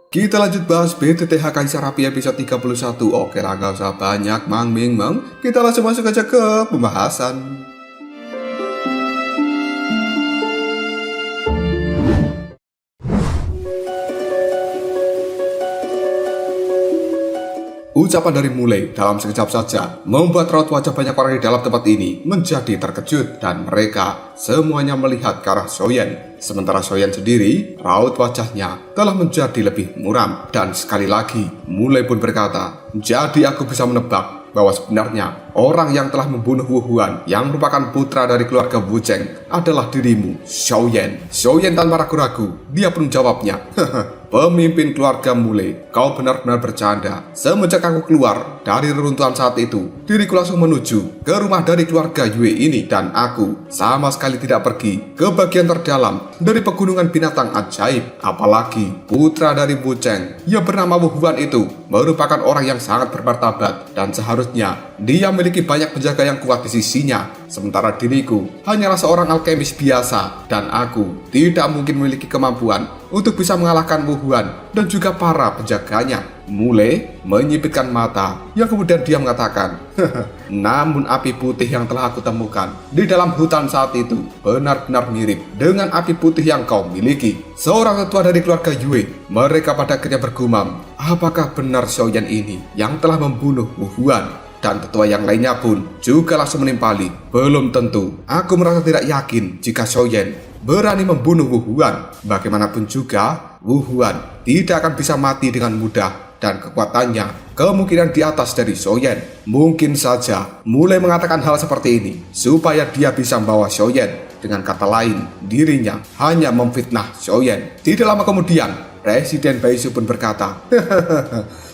Kita lanjut bahas BTTH Kaisar Api episode 31. Oke lah, gak usah banyak Mang Ming Mang. Kita langsung masuk aja ke pembahasan. Ucapan dari Mulai dalam sekejap saja membuat raut wajah banyak orang di dalam tempat ini menjadi terkejut dan mereka semuanya melihat ke arah Soyen. Sementara Soyen sendiri, raut wajahnya telah menjadi lebih muram dan sekali lagi Mulai pun berkata, "Jadi aku bisa menebak bahwa sebenarnya orang yang telah membunuh Wu Huan yang merupakan putra dari keluarga Wu Cheng adalah dirimu, Xiaoyan." Xiaoyan tanpa ragu-ragu, dia pun jawabnya, "Pemimpin keluarga Mulai, kau benar-benar bercanda. Semenjak aku keluar dari reruntuhan saat itu, diriku langsung menuju ke rumah dari keluarga Yue ini dan aku sama sekali tidak pergi ke bagian terdalam dari pegunungan binatang ajaib. Apalagi putra dari Wu Cheng yang bernama Wu Huan itu merupakan orang yang sangat bermartabat dan seharusnya dia memiliki banyak penjaga yang kuat di sisinya. Sementara diriku hanyalah seorang alkemis biasa dan aku tidak mungkin memiliki kemampuan untuk bisa mengalahkan Wu Huan dan juga para penjaganya." Mulai menyipitkan mata yang kemudian dia mengatakan, "Namun api putih yang telah aku temukan di dalam hutan saat itu benar-benar mirip dengan api putih yang kau miliki." Seorang tetua dari keluarga Yue, mereka pada akhirnya bergumam, "Apakah benar Xiaoyan ini yang telah membunuh Wu Huan?" Dan tetua yang lainnya pun juga langsung menimpali, "Belum tentu. Aku merasa tidak yakin jika Xiaoyan berani membunuh Wu Huan. Bagaimanapun juga, Wu Huan tidak akan bisa mati dengan mudah dan kekuatannya kemungkinan di atas dari Xiaoyan. Mungkin saja Mulai mengatakan hal seperti ini supaya dia bisa membawa Xiaoyan. Dengan kata lain, dirinya hanya memfitnah Xiaoyan." Tidak lama kemudian, Presiden Baisu pun berkata,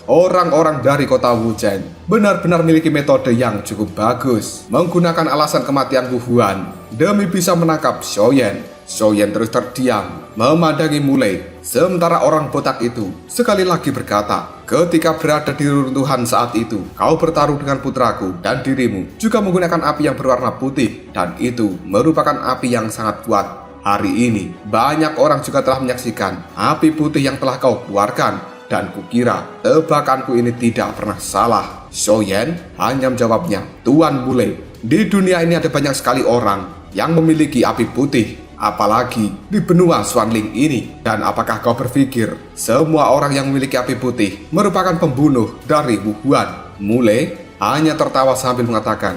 "Orang-orang dari kota Wucheng benar-benar memiliki metode yang cukup bagus, menggunakan alasan kematian Wu Huan demi bisa menangkap Xiaoyan." Xiaoyan terus terdiam, memandangi Mulai. Sementara orang botak itu sekali lagi berkata, "Ketika berada di reruntuhan saat itu, kau bertaruh dengan putraku dan dirimu juga menggunakan api yang berwarna putih, dan itu merupakan api yang sangat kuat. Hari ini, banyak orang juga telah menyaksikan api putih yang telah kau keluarkan, dan kukira tebakanku ini tidak pernah salah." Xiaoyan hanya menjawabnya, "Tuan Mulai, di dunia ini ada banyak sekali orang yang memiliki api putih, apalagi di benua Xuanling ini. Dan apakah kau berpikir semua orang yang memiliki api putih merupakan pembunuh dari Wu Huan?" Mulai hanya tertawa sambil mengatakan,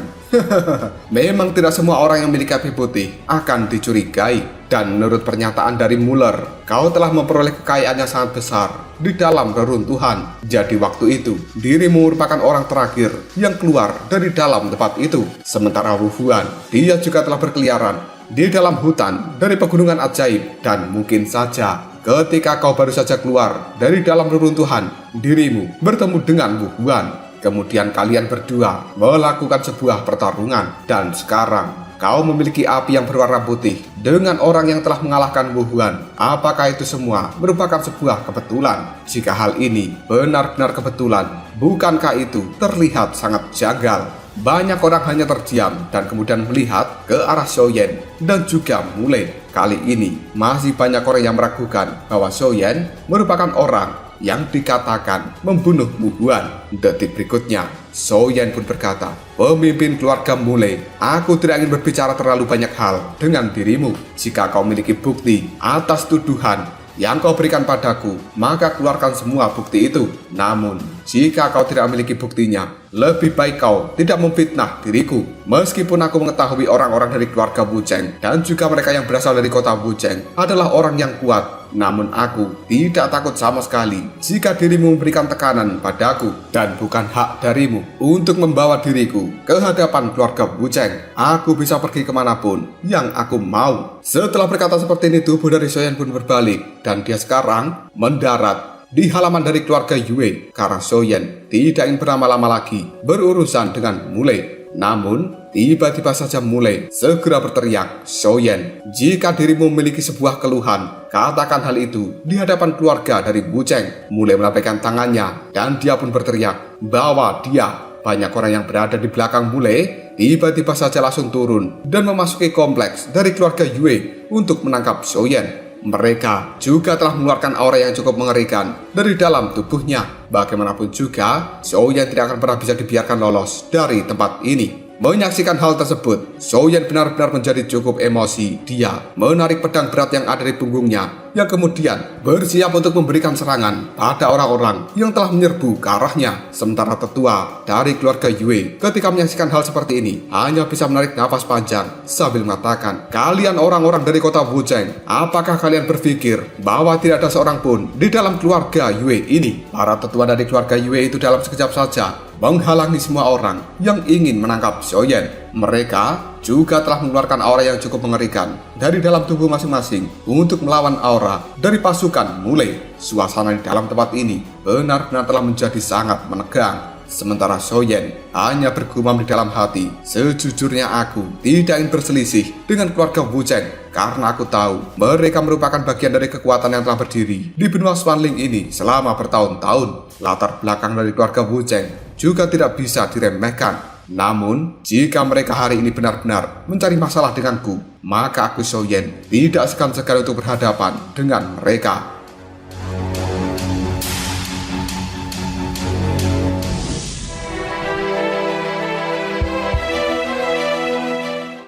"Memang tidak semua orang yang memiliki api putih akan dicurigai. Dan menurut pernyataan dari Muller, kau telah memperoleh kekayaan yang sangat besar di dalam reruntuhan. Jadi waktu itu, dirimu merupakan orang terakhir yang keluar dari dalam tempat itu. Sementara Wu Huan, dia juga telah berkeliaran di dalam hutan dari pegunungan ajaib. Dan mungkin saja ketika kau baru saja keluar dari dalam reruntuhan, dirimu bertemu dengan Wu Huan. Kemudian kalian berdua melakukan sebuah pertarungan. Dan sekarang kau memiliki api yang berwarna putih dengan orang yang telah mengalahkan Wu Huan. Apakah itu semua merupakan sebuah kebetulan? Jika hal ini benar-benar kebetulan, bukankah itu terlihat sangat janggal?" Banyak orang hanya terdiam dan kemudian melihat ke arah Xiaoyan dan juga Mulai. Kali ini masih banyak orang yang meragukan bahwa Xiaoyan merupakan orang yang dikatakan membunuh Wu Huan. Detik berikutnya, Xiaoyan pun berkata, "Pemimpin keluarga Mulai, aku tidak ingin berbicara terlalu banyak hal dengan dirimu. Jika kau memiliki bukti atas tuduhan yang kau berikan padaku, maka keluarkan semua bukti itu. Namun, jika kau tidak memiliki buktinya, lebih baik kau tidak memfitnah diriku. Meskipun aku mengetahui orang-orang dari keluarga Wu Cheng dan juga mereka yang berasal dari kota Wu Cheng adalah orang yang kuat, namun aku tidak takut sama sekali jika dirimu memberikan tekanan padaku. Dan bukan hak darimu untuk membawa diriku ke hadapan keluarga Wu Cheng. Aku bisa pergi kemanapun yang aku mau." Setelah berkata seperti ini, tubuh dari Xiaoyan pun berbalik dan dia sekarang mendarat di halaman dari keluarga Yue karena Xiaoyan tidak ingin berlama-lama lagi berurusan dengan Mulai. Namun, tiba-tiba saja Mulai segera berteriak, "Xiaoyan, jika dirimu memiliki sebuah keluhan, katakan hal itu di hadapan keluarga dari Wu Cheng." Mulai melambaikan tangannya dan dia pun berteriak, "Bawa dia." Banyak orang yang berada di belakang Mulai tiba-tiba saja langsung turun dan memasuki kompleks dari keluarga Yue untuk menangkap Xiaoyan. mereka juga telah mengeluarkan aura yang cukup mengerikan dari dalam tubuhnya. Bagaimanapun juga, Xiaoyan tidak akan pernah bisa dibiarkan lolos dari tempat ini. Menyaksikan hal tersebut, Xiaoyan benar-benar menjadi cukup emosi. Dia menarik pedang berat yang ada di punggungnya, yang kemudian bersiap untuk memberikan serangan pada orang-orang yang telah menyerbu ke arahnya. Sementara tetua dari keluarga Yue ketika menyaksikan hal seperti ini hanya bisa menarik nafas panjang sambil mengatakan, "Kalian orang-orang dari kota Wuzheng, apakah kalian berpikir bahwa tidak ada seorang pun di dalam keluarga Yue ini?" Para tetua dari keluarga Yue itu dalam sekejap saja menghalangi semua orang yang ingin menangkap Xiaoyan. Mereka juga telah mengeluarkan aura yang cukup mengerikan dari dalam tubuh masing-masing untuk melawan aura dari pasukan Mulei. Suasana di dalam tempat ini benar-benar telah menjadi sangat menegang. Sementara Xiaoyan hanya bergumam di dalam hati, "Sejujurnya aku tidak ingin berselisih dengan keluarga Wuzheng karena aku tahu mereka merupakan bagian dari kekuatan yang telah berdiri di benua Swanling ini selama bertahun-tahun. Latar belakang dari keluarga Wuzheng juga tidak bisa diremehkan. Namun, jika mereka hari ini benar-benar mencari masalah denganku, maka aku Xiaoyan tidak segan-segan untuk berhadapan dengan mereka."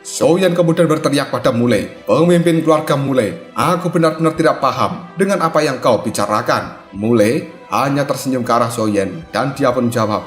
Xiaoyan kemudian berteriak pada Mulei, "Pemimpin keluarga Mulei, aku benar-benar tidak paham dengan apa yang kau bicarakan." Mulei hanya tersenyum ke arah Xiaoyan dan dia pun menjawab,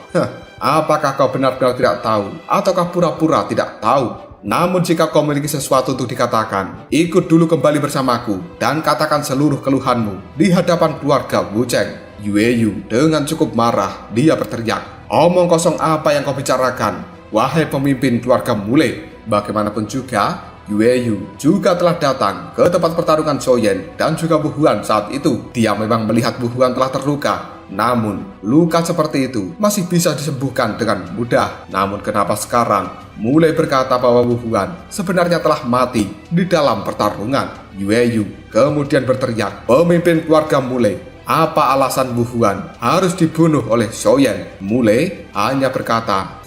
"Apakah kau benar-benar tidak tahu ataukah pura-pura tidak tahu? Namun jika kau memiliki sesuatu untuk dikatakan, ikut dulu kembali bersamaku dan katakan seluruh keluhanmu di hadapan keluarga Wuzheng." Yueyu dengan cukup marah, dia berteriak, "Omong kosong apa yang kau bicarakan, wahai pemimpin keluarga Mulei?" Bagaimanapun juga, Yueyu juga telah datang ke tempat pertarungan Xiaoyan dan juga Bu Huan saat itu. Dia memang melihat Bu Huan telah terluka. Namun, luka seperti itu masih bisa disembuhkan dengan mudah. Namun kenapa sekarang Mulai berkata bahwa Bu Huan sebenarnya telah mati di dalam pertarungan? Yueyu kemudian berteriak, "Pemimpin keluarga Mulai, apa alasan Bu Huan harus dibunuh oleh Xiaoyan?" Mulai hanya berkata,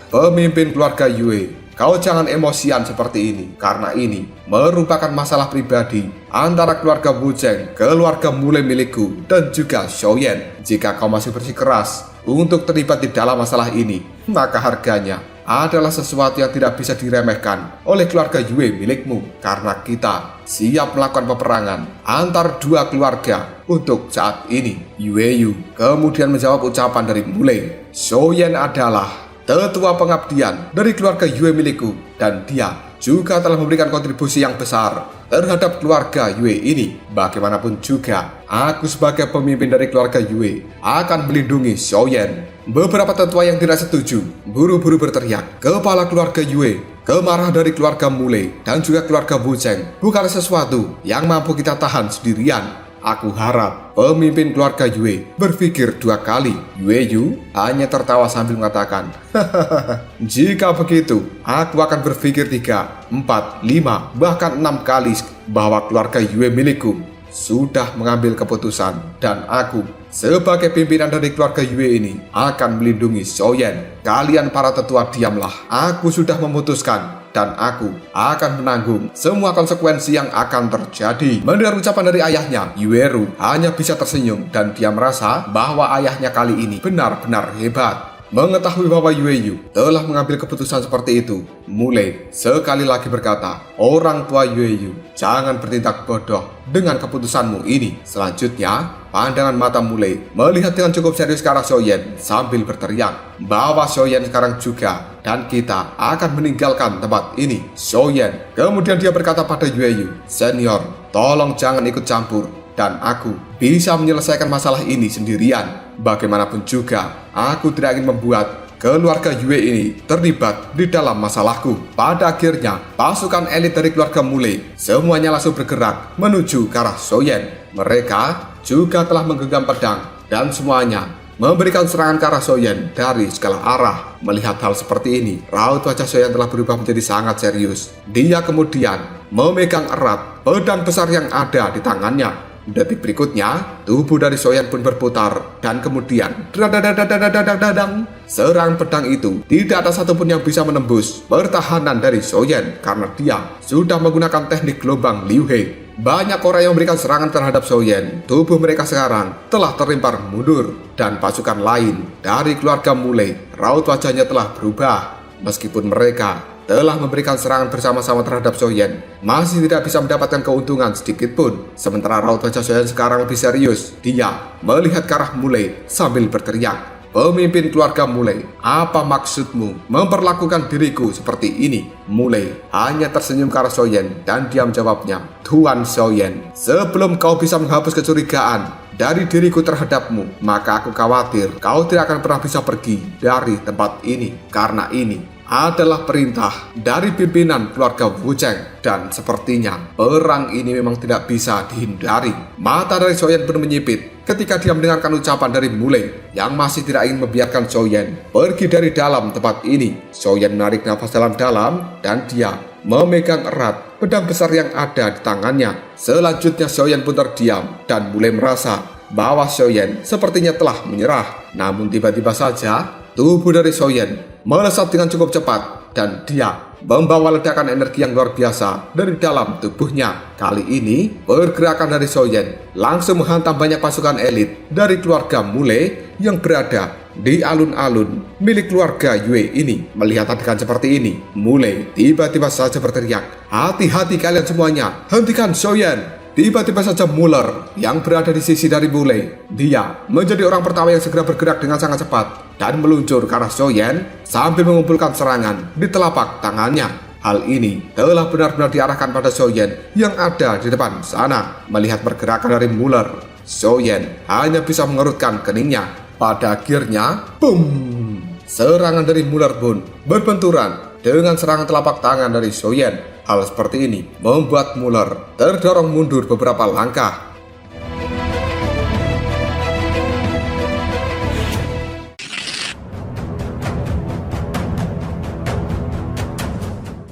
"Pemimpin keluarga Yue, kau jangan emosian seperti ini, karena ini merupakan masalah pribadi antara keluarga Wuzheng, keluarga Mulei milikku, dan juga Xiaoyan. Jika kau masih bersikeras untuk terlibat di dalam masalah ini, maka harganya adalah sesuatu yang tidak bisa diremehkan oleh keluarga Yue milikmu, karena kita siap melakukan peperangan antar dua keluarga untuk saat ini." Yueyu kemudian menjawab ucapan dari Mulei, "Xiaoyan adalah tetua pengabdian dari keluarga Yue milikku, dan dia juga telah memberikan kontribusi yang besar terhadap keluarga Yue ini. Bagaimanapun juga, aku sebagai pemimpin dari keluarga Yue akan melindungi Xiaoyan." Beberapa tetua yang tidak setuju buru-buru berteriak, "Kepala keluarga Yue, kemarahan dari keluarga Mulei dan juga keluarga Wuzheng bukan sesuatu yang mampu kita tahan sendirian. Aku harap pemimpin keluarga Yue berpikir dua kali." Yueyu hanya tertawa sambil mengatakan, "Jika begitu, aku akan berpikir 3, 4, 5, bahkan 6 kali bahwa keluarga Yue milikku sudah mengambil keputusan, dan aku sebagai pimpinan dari keluarga Yue ini akan melindungi Xiaoyan. Kalian para tetua diamlah, aku sudah memutuskan dan aku akan menanggung semua konsekuensi yang akan terjadi." Mendengar ucapan dari ayahnya, Yueru hanya bisa tersenyum dan dia merasa bahwa ayahnya kali ini benar-benar hebat. Mengetahui bahwa Yueyu telah mengambil keputusan seperti itu, Mulei sekali lagi berkata, "Orang tua Yueyu, jangan bertindak bodoh dengan keputusanmu ini." Selanjutnya, pandangan mata Mulei melihat dengan cukup serius ke arah Xiaoyan sambil berteriak bahwa Xiaoyan sekarang juga dan kita akan meninggalkan tempat ini. Xiaoyan kemudian dia berkata pada Yueyu, "Senior, tolong jangan ikut campur, dan aku bisa menyelesaikan masalah ini sendirian. Bagaimanapun juga, aku tidak ingin membuat keluarga Yue ini terlibat di dalam masalahku." Pada akhirnya, pasukan elit dari keluarga Mulei semuanya langsung bergerak menuju ke arah Xiaoyan. Mereka juga telah menggenggam pedang dan semuanya memberikan serangan ke arah Xiaoyan dari segala arah. Melihat hal seperti ini, raut wajah Xiaoyan telah berubah menjadi sangat serius. Dia kemudian memegang erat pedang besar yang ada di tangannya. Detik berikutnya, tubuh dari Xiaoyan pun berputar dan kemudian serangan pedang itu tidak ada satupun yang bisa menembus pertahanan dari Xiaoyan karena dia sudah menggunakan teknik gelombang Liu He. banyak orang yang memberikan serangan terhadap Soyen. Tubuh mereka sekarang telah terlempar mundur, dan pasukan lain dari keluarga Mule, raut wajahnya telah berubah. Meskipun mereka telah memberikan serangan bersama-sama terhadap Soyen, masih tidak bisa mendapatkan keuntungan sedikit pun. Sementara raut wajah Soyen sekarang lebih serius. Dia melihat ke arah Mule sambil berteriak, "Pemimpin keluarga Mule, apa maksudmu memperlakukan diriku seperti ini?" Mule hanya tersenyum ke arah Soyen dan diam jawabnya, "Tuan Soyen, sebelum kau bisa menghapus kecurigaan dari diriku terhadapmu, maka aku khawatir kau tidak akan pernah bisa pergi dari tempat ini. Karena ini adalah perintah dari pimpinan keluarga Wucheng, dan sepertinya perang ini memang tidak bisa dihindari." Mata dari Soyen pun menyipit ketika dia mendengarkan ucapan dari Mule yang masih tidak ingin membiarkan Soyen pergi dari dalam tempat ini. Soyen menarik nafas dalam-dalam dan dia memegang erat pedang besar yang ada di tangannya. Selanjutnya Soyen pun terdiam dan Mule merasa bahwa Soyen sepertinya telah menyerah. Namun tiba-tiba saja tubuh dari Soyen melesat dengan cukup cepat dan dia membawa ledakan energi yang luar biasa dari dalam tubuhnya. Kali ini pergerakan dari Soyen langsung menghantam banyak pasukan elit dari keluarga Mule yang berada di alun-alun milik keluarga Yue ini. Melihat adegan seperti ini, Mule tiba-tiba saja berteriak, "Hati-hati kalian semuanya, hentikan Soyen!" Tiba-tiba saja Muller yang berada di sisi dari Mule, dia menjadi orang pertama yang segera bergerak dengan sangat cepat dan meluncur ke arah Soyen sambil mengumpulkan serangan di telapak tangannya. Hal ini telah benar-benar diarahkan pada Soyen yang ada di depan sana. Melihat pergerakan dari Muller, Soyen hanya bisa mengerutkan keningnya. Pada akhirnya, boom! Serangan dari Muller pun berbenturan dengan serangan telapak tangan dari Soyen. Hal seperti ini membuat Muller terdorong mundur beberapa langkah.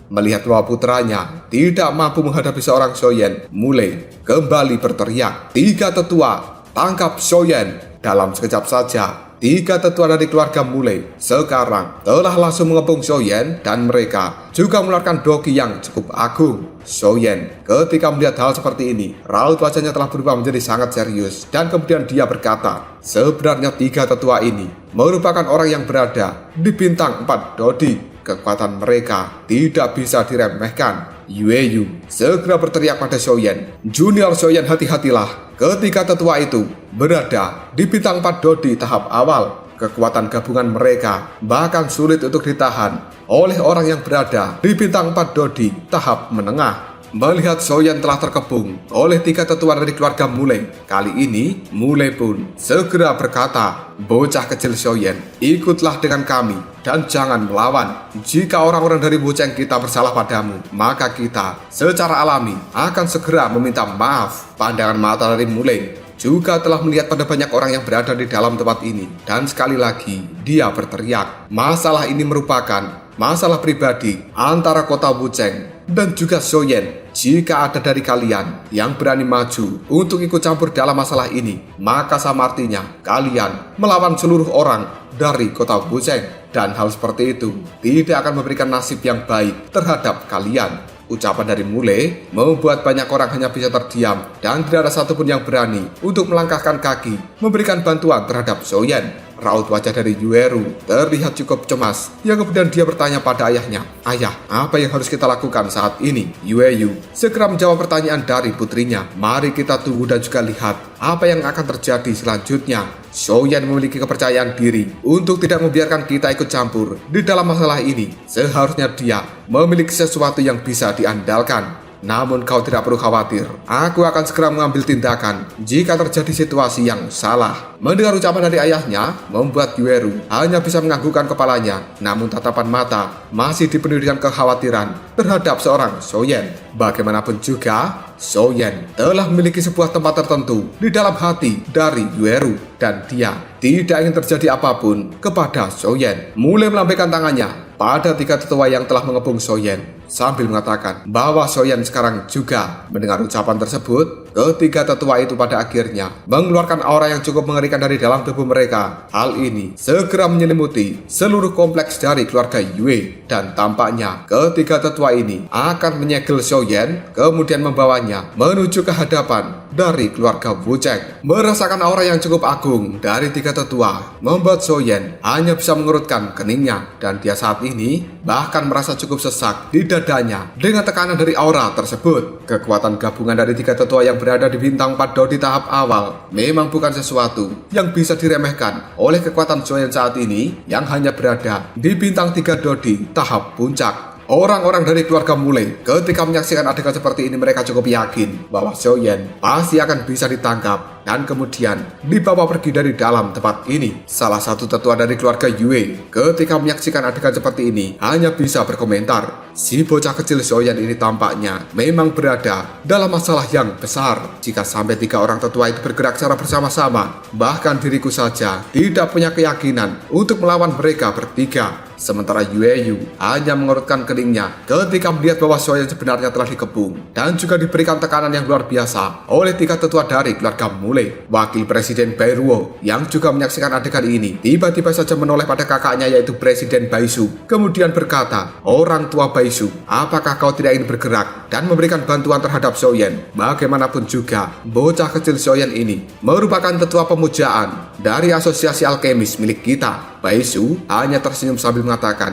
Melihat bahwa putranya tidak mampu menghadapi seorang Soyen, Mule kembali berteriak, "Tiga tetua, tangkap Soyen!" Dalam sekejap saja, tiga tetua dari keluarga Mule sekarang telah langsung mengepung Soyen dan mereka juga mengeluarkan doki yang cukup agung. Soyen ketika melihat hal seperti ini, raut wajahnya telah berubah menjadi sangat serius dan kemudian dia berkata, "Sebenarnya tiga tetua ini merupakan orang yang berada di bintang 4 Dodi. Kekuatan mereka tidak bisa diremehkan." Yueyu segera berteriak pada Soyen, "Junior Soyen, hati-hatilah. Ketika tetua itu berada di bintang 4 Dodi tahap awal, kekuatan gabungan mereka bahkan sulit untuk ditahan oleh orang yang berada di bintang 4 Dodi tahap menengah." Melihat Soyen telah terkepung oleh tiga tetua dari keluarga Mule, kali ini Mule pun segera berkata, "Bocah kecil Soyen, ikutlah dengan kami dan jangan melawan. Jika orang-orang dari Wucheng kita bersalah padamu, maka kita secara alami akan segera meminta maaf." Pandangan mata dari Mule juga telah melihat pada banyak orang yang berada di dalam tempat ini, dan sekali lagi dia berteriak, "Masalah ini merupakan masalah pribadi antara kota Wucheng dan juga Soyen. Jika ada dari kalian yang berani maju untuk ikut campur dalam masalah ini, maka sama artinya kalian melawan seluruh orang dari kota Wucheng, dan hal seperti itu tidak akan memberikan nasib yang baik terhadap kalian." Ucapan dari Mule membuat banyak orang hanya bisa terdiam dan tidak ada satupun yang berani untuk melangkahkan kaki memberikan bantuan terhadap Soyen. Raut wajah dari Yueru terlihat cukup cemas, yang kemudian dia bertanya pada ayahnya, "Ayah, apa yang harus kita lakukan saat ini?" Yueyu segera menjawab pertanyaan dari putrinya, "Mari kita tunggu dan juga lihat apa yang akan terjadi selanjutnya. Soyen memiliki kepercayaan diri untuk tidak membiarkan kita ikut campur di dalam masalah ini. Seharusnya dia memiliki sesuatu yang bisa diandalkan. Namun kau tidak perlu khawatir, aku akan segera mengambil tindakan jika terjadi situasi yang salah." Mendengar ucapan dari ayahnya membuat Yueru hanya bisa menganggukkan kepalanya, namun tatapan mata masih dipenuhi dengan kekhawatiran terhadap seorang Soyen. Bagaimanapun juga, Soyen telah memiliki sebuah tempat tertentu di dalam hati dari Yueru, dan dia tidak ingin terjadi apapun kepada Soyen. Mulai melambaikan tangannya pada tiga tetua yang telah mengepung Soyen sambil mengatakan bahwa Soyen sekarang juga mendengar ucapan tersebut. ketiga tetua itu pada akhirnya mengeluarkan aura yang cukup mengerikan dari dalam tubuh mereka. Hal ini segera menyelimuti seluruh kompleks dari keluarga Yue, dan tampaknya ketiga tetua ini akan menyegel Xiaoyan, kemudian membawanya menuju ke hadapan dari keluarga Wu Cheng. Merasakan aura yang cukup agung dari tiga tetua membuat Xiaoyan hanya bisa mengerutkan keningnya, dan dia saat ini bahkan merasa cukup sesak di dadanya dengan tekanan dari aura tersebut. Kekuatan gabungan dari tiga tetua yang berada di bintang 4 Do di tahap awal memang bukan sesuatu yang bisa diremehkan oleh kekuatan Xiaoyan saat ini yang hanya berada di bintang 3 Do di tahap puncak. Orang-orang dari keluarga Mulai ketika menyaksikan adegan seperti ini, mereka cukup yakin bahwa Xiaoyan pasti akan bisa ditangkap dan kemudian dibawa pergi dari dalam tempat ini. Salah satu tetua dari keluarga Yue ketika menyaksikan adegan seperti ini hanya bisa berkomentar, si bocah kecil Xiaoyan ini tampaknya memang berada dalam masalah yang besar. Jika sampai 3 orang tetua itu bergerak secara bersama-sama, bahkan diriku saja tidak punya keyakinan untuk melawan mereka bertiga. Sementara Yu hanya mengerutkan keningnya ketika melihat bahwa Xiaoyan sebenarnya telah dikepung dan juga diberikan tekanan yang luar biasa oleh 3 tetua dari keluarga Mulai. Wakil Presiden Bai Ruo yang juga menyaksikan adegan ini tiba-tiba saja menoleh pada kakaknya, yaitu Presiden Bai Su, kemudian berkata, "Orang tua Bai Su, apakah kau tidak ingin bergerak dan memberikan bantuan terhadap Xiaoyan? Bagaimanapun juga, bocah kecil Xiaoyan ini merupakan tetua pemujaan dari asosiasi alkemis milik kita." Bai Su hanya tersenyum sambil mengatakan,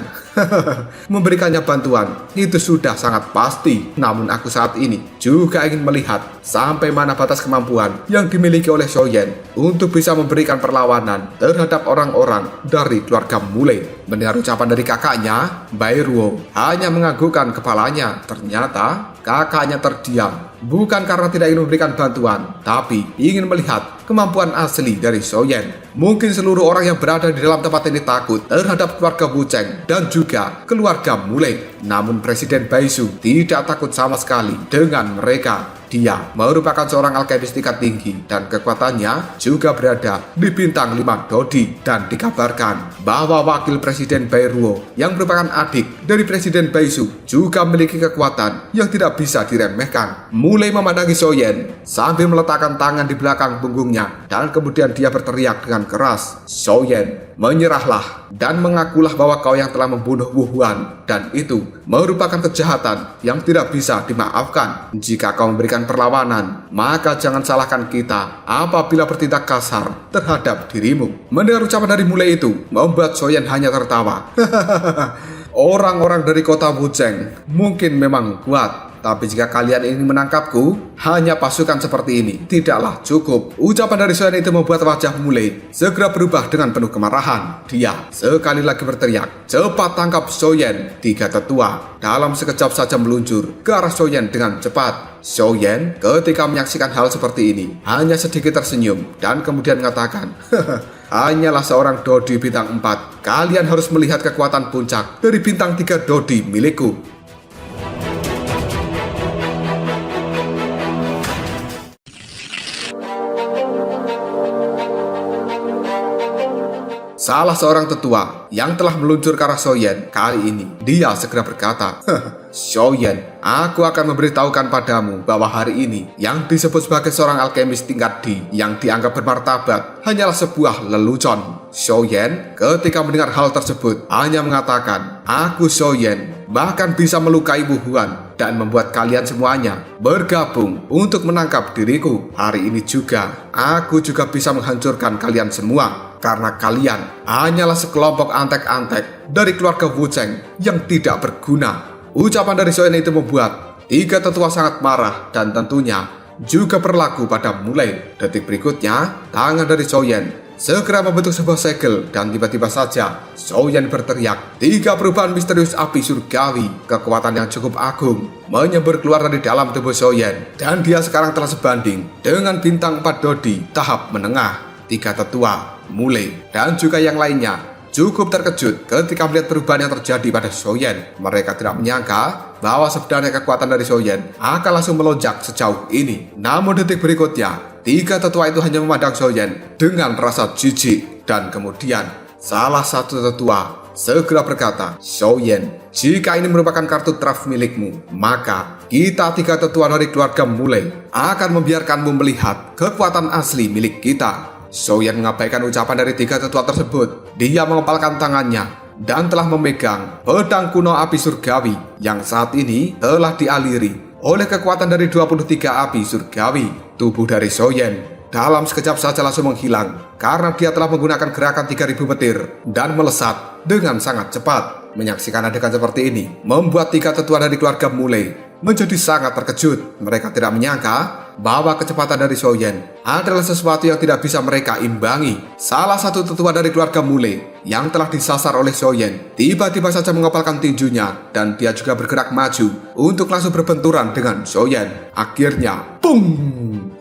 "Memberikannya bantuan itu sudah sangat pasti. Namun aku saat ini juga ingin melihat sampai mana batas kemampuan yang dimiliki oleh Xiaoyan untuk bisa memberikan perlawanan terhadap orang-orang dari keluarga Mulai." Mendengar ucapan dari kakaknya, Bai Ruo hanya menganggukkan kepalanya. Ternyata kakaknya terdiam, bukan karena tidak ingin memberikan bantuan, tapi ingin melihat kemampuan asli dari Xiaoyan. Mungkin seluruh orang yang berada di dalam tempat ini takut terhadap keluarga Wu Cheng dan juga keluarga Mulai. Namun Presiden Bai Su tidak takut sama sekali dengan mereka. Dia merupakan seorang alkemis tingkat tinggi dan kekuatannya juga berada di bintang 5 Dodi, dan dikabarkan bahwa wakil Presiden Bai Ruo yang merupakan adik dari Presiden Bai Su juga memiliki kekuatan yang tidak bisa diremehkan. Mulai memandangi Xiaoyan sambil meletakkan tangan di belakang punggungnya, dan kemudian dia berteriak dengan keras, "Xiaoyan, menyerahlah dan mengakulah bahwa kau yang telah membunuh Wu Huan, dan itu merupakan kejahatan yang tidak bisa dimaafkan. Jika kau memberikan perlawanan, maka jangan salahkan kita apabila bertindak kasar terhadap dirimu." Mendengar ucapan dari Mulai itu membuat Xiaoyan hanya tertawa. Orang-orang dari kota Wu Cheng mungkin memang kuat, tapi jika kalian ingin menangkapku, hanya pasukan seperti ini tidaklah cukup. Ucapan dari Xiaoyan itu membuat wajah Mulai segera berubah dengan penuh kemarahan. Dia sekali lagi berteriak, "Cepat tangkap Xiaoyan!" 3 tetua dalam sekejap saja meluncur ke arah Xiaoyan dengan cepat. Xiaoyan ketika menyaksikan hal seperti ini hanya sedikit tersenyum dan kemudian mengatakan, "Hanyalah seorang Dodi bintang 4. Kalian harus melihat kekuatan puncak dari bintang 3 Dodi milikku." Salah seorang tetua yang telah meluncur ke arah Xiaoyan kali ini, dia segera berkata, "Xiaoyan, aku akan memberitahukan padamu bahwa hari ini yang disebut sebagai seorang alkemis tingkat D yang dianggap bermartabat hanyalah sebuah lelucon." Xiaoyan ketika mendengar hal tersebut hanya mengatakan, "Aku Xiaoyan bahkan bisa melukai Wu Huan dan membuat kalian semuanya bergabung untuk menangkap diriku. Hari ini juga aku juga bisa menghancurkan kalian semua karena kalian hanyalah sekelompok antek-antek dari keluarga Wu Cheng yang tidak berguna." Ucapan dari Xiaoyan itu membuat 3 tetua sangat marah dan tentunya juga berlaku pada Mulai. Detik berikutnya, tangan dari Xiaoyan segera membentuk sebuah segel dan tiba-tiba saja Xiaoyan berteriak. 3 perubahan misterius api surgawi, kekuatan yang cukup agung, menyembur keluar dari dalam tubuh Xiaoyan, dan dia sekarang telah sebanding dengan bintang 4 Dodi tahap menengah. 3 tetua, Mulai dan juga yang lainnya cukup terkejut ketika melihat perubahan yang terjadi pada Xiaoyan. Mereka tidak menyangka bahwa sebenarnya kekuatan dari Xiaoyan akan langsung melonjak sejauh ini. Namun detik berikutnya, 3 tetua itu hanya memandang Xiaoyan dengan rasa jijik, dan kemudian salah satu tetua segera berkata, "Xiaoyan, jika ini merupakan kartu traf milikmu, maka kita tiga tetua dari keluarga Mulai akan membiarkanmu melihat kekuatan asli milik kita." Xiaoyan mengabaikan ucapan dari tiga tetua tersebut. Dia mengepalkan tangannya dan telah memegang pedang kuno api surgawi yang saat ini telah dialiri oleh kekuatan dari 23 api surgawi. Tubuh dari Xiaoyan dalam sekejap saja langsung menghilang karena dia telah menggunakan gerakan 3000 petir dan melesat dengan sangat cepat. Menyaksikan adegan seperti ini membuat tiga tetua dari keluarga Mulai menjadi sangat terkejut. Mereka tidak menyangka bahwa kecepatan dari Xiaoyan adalah sesuatu yang tidak bisa mereka imbangi. Salah satu tetua dari keluarga Mulai yang telah disasar oleh Xiaoyan tiba-tiba saja mengepalkan tinjunya dan dia juga bergerak maju untuk langsung berbenturan dengan Xiaoyan. Akhirnya, pung!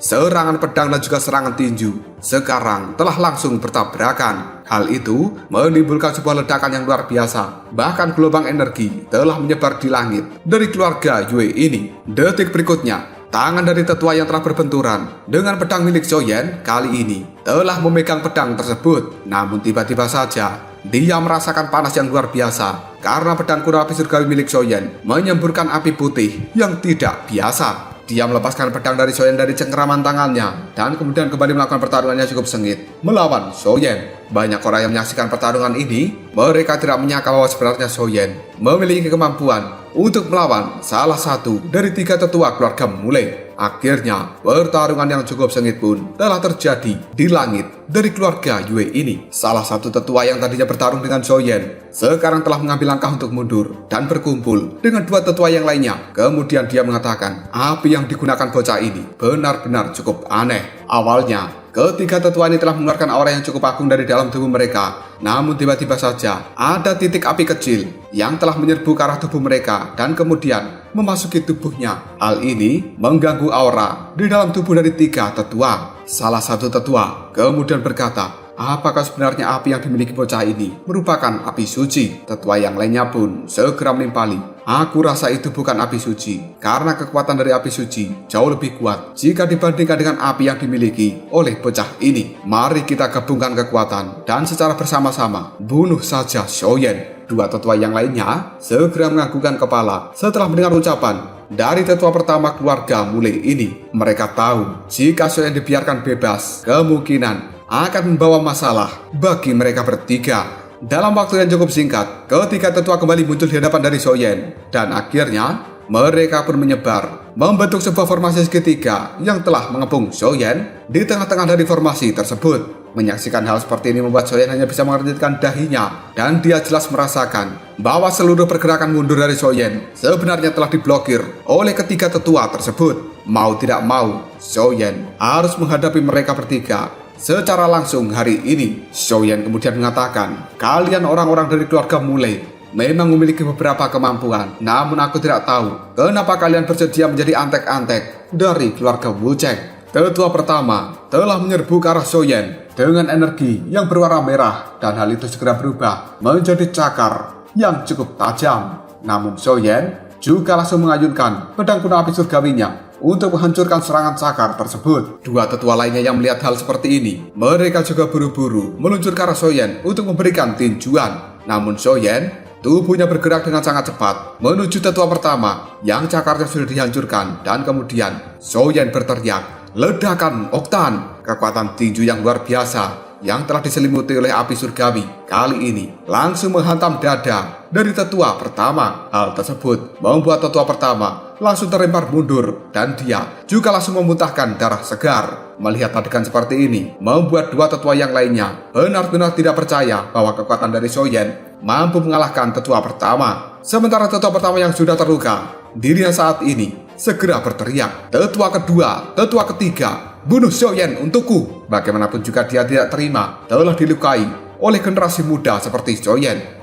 Serangan pedang dan juga serangan tinju sekarang telah langsung bertabrakan. Hal itu menimbulkan sebuah ledakan yang luar biasa. Bahkan gelombang energi telah menyebar di langit dari keluarga Yue ini. Detik berikutnya, tangan dari tetua yang telah berbenturan dengan pedang milik Xiaoyan kali ini telah memegang pedang tersebut. Namun tiba-tiba saja dia merasakan panas yang luar biasa karena pedang kuno api surgawi milik Xiaoyan menyemburkan api putih yang tidak biasa. Dia melepaskan pedang dari Xiaoyan dari cengkeraman tangannya dan kemudian kembali melakukan pertarungannya cukup sengit melawan Xiaoyan. Banyak orang yang menyaksikan pertarungan ini, mereka tidak menyangka bahwa sebenarnya Xiaoyan memiliki kemampuan untuk melawan salah satu dari tiga tetua keluarga Mulai. Akhirnya, pertarungan yang cukup sengit pun telah terjadi di langit dari keluarga Yue ini. Salah satu tetua yang tadinya bertarung dengan Xiaoyan sekarang telah mengambil langkah untuk mundur dan berkumpul dengan dua tetua yang lainnya. Kemudian dia mengatakan, api yang digunakan bocah ini benar-benar cukup aneh. Awalnya, ketiga tetua ini telah mengeluarkan aura yang cukup agung dari dalam tubuh mereka. Namun tiba-tiba saja ada titik api kecil yang telah menyerbu ke arah tubuh mereka dan kemudian memasuki tubuhnya. Hal ini mengganggu aura di dalam tubuh dari tiga tetua. Salah satu tetua kemudian berkata, apakah sebenarnya api yang dimiliki bocah ini merupakan api suci? Tetua yang lainnya pun segera menimpali, aku rasa itu bukan api suci, karena kekuatan dari api suci jauh lebih kuat jika dibandingkan dengan api yang dimiliki oleh bocah ini. Mari kita gabungkan kekuatan dan secara bersama-sama bunuh saja Xiaoyan. Dua tetua yang lainnya segera menganggukkan kepala setelah mendengar ucapan dari tetua pertama keluarga Mulai ini. Mereka tahu jika Xiaoyan dibiarkan bebas, kemungkinan akan membawa masalah bagi mereka bertiga. Dalam waktu yang cukup singkat, ketiga tetua kembali muncul di hadapan dari Xiaoyan dan akhirnya mereka pun menyebar membentuk sebuah formasi segitiga yang telah mengepung Xiaoyan di tengah-tengah dari formasi tersebut. Menyaksikan hal seperti ini membuat Xiaoyan hanya bisa mengernyitkan dahinya dan dia jelas merasakan bahwa seluruh pergerakan mundur dari Xiaoyan sebenarnya telah diblokir oleh ketiga tetua tersebut. Mau tidak mau, Xiaoyan harus menghadapi mereka bertiga secara langsung hari ini. Xiaoyan kemudian mengatakan, kalian orang-orang dari keluarga Mulai memang memiliki beberapa kemampuan, namun aku tidak tahu kenapa kalian bersedia menjadi antek-antek dari keluarga Wucheng. Tetua pertama telah menyerbu ke arah Xiaoyan dengan energi yang berwarna merah dan hal itu segera berubah menjadi cakar yang cukup tajam. Namun Xiaoyan juga langsung mengayunkan pedang kuno api surgawinya untuk menghancurkan serangan cakar tersebut. Dua tetua lainnya yang melihat hal seperti ini, mereka juga buru-buru meluncur ke arah Xiaoyan untuk memberikan tinjuan. Namun Xiaoyan, tubuhnya bergerak dengan sangat cepat menuju tetua pertama yang cakarnya sudah dihancurkan dan kemudian Xiaoyan berteriak, ledakan oktan. Kekuatan tinju yang luar biasa yang telah diselimuti oleh api surgawi kali ini langsung menghantam dada dari tetua pertama. Hal tersebut membuat tetua pertama langsung terlempar mundur dan dia juga langsung memuntahkan darah segar. Melihat adegan seperti ini membuat dua tetua yang lainnya benar-benar tidak percaya bahwa kekuatan dari Xiaoyan mampu mengalahkan tetua pertama. Sementara tetua pertama yang sudah terluka, dirinya saat ini segera berteriak, tetua kedua, tetua ketiga, bunuh Xiaoyan untukku. Bagaimanapun juga dia tidak terima telah dilukai oleh generasi muda seperti Xiaoyan.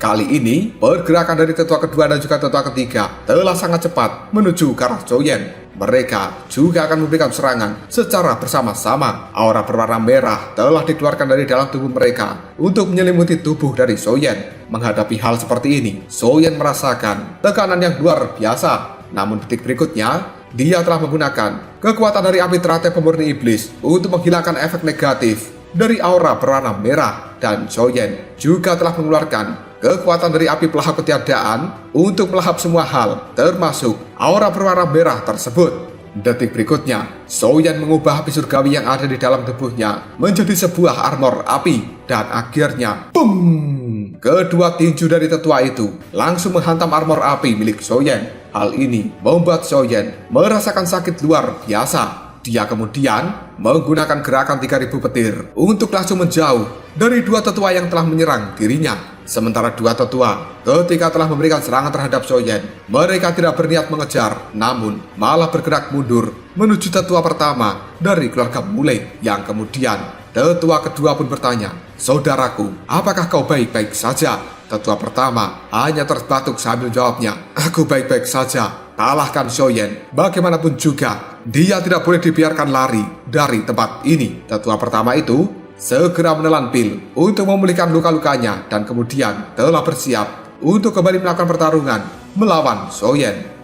Kali ini, pergerakan dari tetua kedua dan juga tetua ketiga telah sangat cepat menuju ke arah Xiaoyan. Mereka juga akan memberikan serangan secara bersama-sama. Aura berwarna merah telah dikeluarkan dari dalam tubuh mereka untuk menyelimuti tubuh dari Xiaoyan. Menghadapi hal seperti ini, Xiaoyan merasakan tekanan yang luar biasa. Namun detik berikutnya, dia telah menggunakan kekuatan dari api teratai pemurni iblis untuk menghilangkan efek negatif dari aura berwarna merah. Dan Soyen juga telah mengeluarkan kekuatan dari api pelahap ketiadaan untuk melahap semua hal, termasuk aura berwarna merah tersebut. Detik berikutnya, Soyen mengubah api surgawi yang ada di dalam tubuhnya menjadi sebuah armor api. Dan akhirnya, boom! Kedua tinju dari tetua itu langsung menghantam armor api milik Soyen. Hal ini membuat Soyen merasakan sakit luar biasa. Dia kemudian menggunakan gerakan 3000 petir untuk langsung menjauh dari dua tetua yang telah menyerang dirinya. Sementara dua tetua ketika telah memberikan serangan terhadap Soyen, mereka tidak berniat mengejar, namun malah bergerak mundur menuju tetua pertama dari keluarga Mulei. Yang kemudian tetua kedua pun bertanya, "Saudaraku, apakah kau baik-baik saja?" Tetua pertama hanya terbatuk sambil jawabnya, "Aku baik-baik saja. Kalahkan Soyen, bagaimanapun juga dia tidak boleh dibiarkan lari dari tempat ini." Tetua pertama itu segera menelan pil untuk memulihkan luka-lukanya dan kemudian telah bersiap untuk kembali melakukan pertarungan melawan Soyen.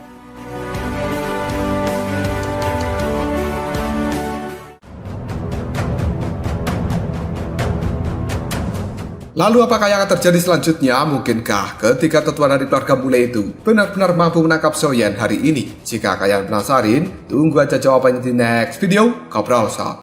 Lalu apakah yang akan terjadi selanjutnya? Mungkinkah ketika tetua dari keluarga Mulei itu benar-benar mampu menangkap Soyen hari ini? Jika kalian penasaran, tunggu aja jawabannya di next video. Ngobrol Sob.